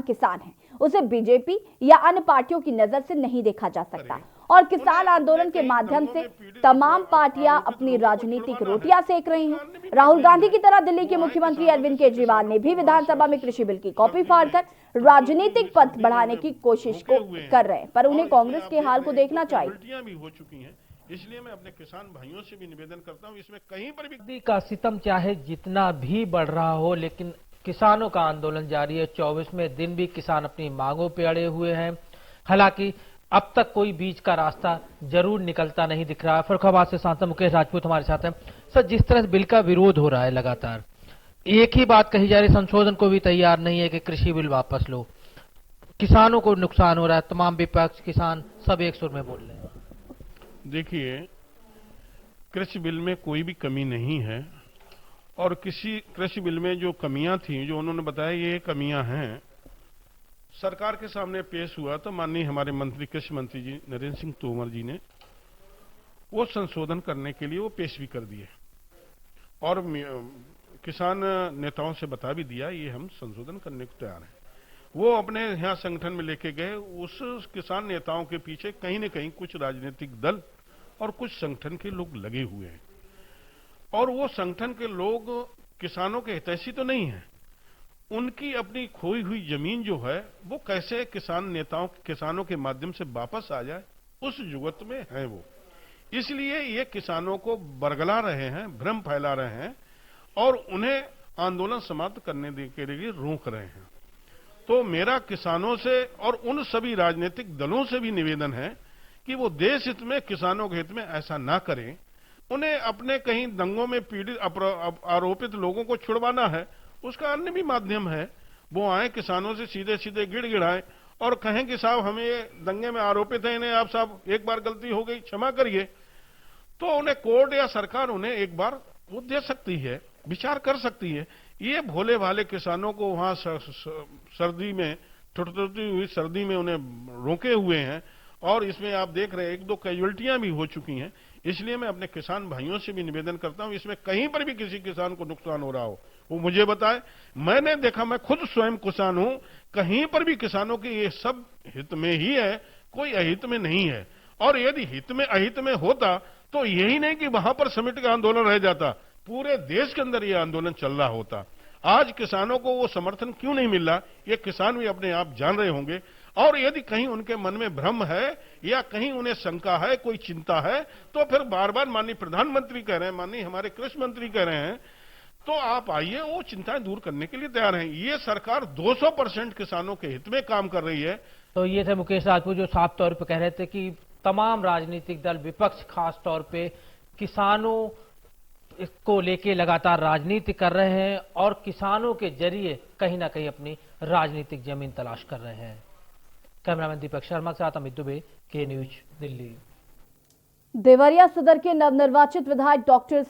किसान है उसे बीजेपी या अन्य पार्टियों की नजर से नहीं देखा जा सकता और किसान आंदोलन के माध्यम से तमाम पार्टियां अपनी राजनीतिक रोटियां सेक रही हैं। राहुल गांधी की तरह दिल्ली के मुख्यमंत्री अरविंद केजरीवाल ने भी विधानसभा में कृषि बिल की कॉपी फाड़कर राजनीतिक पथ बढ़ाने की कोशिश को कर रहे हैं, पर उन्हें कांग्रेस के हाल को देखना चाहिए। इसलिए मैं अपने किसान भाइयों से भी निवेदन करता हूं, इसमें कहीं पर भी का सितम चाहे जितना भी बढ़ रहा हो, लेकिन किसानों का आंदोलन जारी है। 24वें दिन भी किसान अपनी मांगों पे अड़े हुए हैं। हालांकि अब तक कोई बीच का रास्ता जरूर निकलता नहीं दिख रहा है। फर्रुखाबाद से सांसद मुकेश राजपूत हमारे साथ हैं। सर, जिस तरह से बिल का विरोध हो रहा है लगातार, एक ही बात कही जा रही, संशोधन को भी तैयार नहीं है कि कृषि बिल वापस लो, किसानों को नुकसान हो रहा है, तमाम विपक्ष किसान सब एक सुर में बोल रहे हैं। देखिए, कृषि बिल में कोई भी कमी नहीं है और कृषि बिल में जो कमियां थी, जो उन्होंने बताया ये कमियां हैं, सरकार के सामने पेश हुआ तो माननीय हमारे मंत्री कृषि मंत्री जी नरेंद्र सिंह तोमर जी ने वो संशोधन करने के लिए वो पेश भी कर दिए और किसान नेताओं से बता भी दिया ये हम संशोधन करने को तैयार हैं। वो अपने यहाँ संगठन में लेके गए। उस किसान नेताओं के पीछे कहीं न कहीं कुछ राजनीतिक दल और कुछ संगठन के लोग लगे हुए हैं और वो संगठन के लोग किसानों के हितैषी तो नहीं है। उनकी अपनी खोई हुई जमीन जो है वो कैसे किसानों के माध्यम से वापस आ जाए, उस जुगत में है वो। इसलिए ये किसानों को बरगला रहे हैं, भ्रम फैला रहे हैं और उन्हें आंदोलन समाप्त करने के लिए रोक रहे हैं। तो मेरा किसानों से और उन सभी राजनीतिक दलों से भी निवेदन है कि वो देश हित में, किसानों के हित में ऐसा ना करें। उन्हें अपने कहीं दंगों में पीड़ित आरोपित लोगों को छुड़वाना है, उसका अन्य भी माध्यम है। वो आए किसानों से सीधे सीधे गिड़गिड़ाएं और कहें कि साहब हमें ये दंगे में आरोपित है, इन्हें आप साहब एक बार गलती हो गई क्षमा करिए, तो उन्हें कोर्ट या सरकार उन्हें एक बार वो दे सकती है, विचार कर सकती है। ये भोले भाले किसानों को वहां सर्दी में, ठुठुरती हुई सर्दी में उन्हें रोके हुए हैं और इसमें आप देख रहे हैं 1-2 कैजुअल्टियां भी हो चुकी हैं। इसलिए मैं अपने किसान भाइयों से भी निवेदन करता हूं, इसमें कहीं पर भी किसी किसान को नुकसान हो रहा हो वो मुझे बताए। मैंने देखा, मैं खुद स्वयं किसान हूं, कहीं पर भी किसानों के ये सब हित में ही है, कोई अहित में नहीं है। और यदि हित में अहित में होता तो यही नहीं कि वहां पर समिट का आंदोलन रह जाता, पूरे देश के अंदर ये आंदोलन चल रहा होता। आज किसानों को वो समर्थन क्यों नहीं मिल रहा, ये किसान भी अपने आप जान रहे होंगे। और यदि कहीं उनके मन में भ्रम है या कहीं उन्हें शंका है, कोई चिंता है, तो फिर बार बार माननीय प्रधानमंत्री कह रहे हैं, माननीय हमारे कृषि मंत्री कह रहे हैं, तो आप आइए, वो चिंताएं दूर करने के लिए तैयार हैं। ये सरकार 200% किसानों के हित में काम कर रही है। तो ये थे मुकेश राजपूत जो साफ तौर पे कह रहे थे कि तमाम राजनीतिक दल, विपक्ष खास तौर पे, किसानों को लेके लगातार राजनीति कर रहे हैं और किसानों के जरिए कहीं ना कहीं अपनी राजनीतिक जमीन तलाश कर रहे हैं। कैमरामैन दीपक शर्मा के साथ अमित दुबे, के न्यूज, दिल्ली। देवरिया सदर के नवनिर्वाचित विधायक डॉक्टर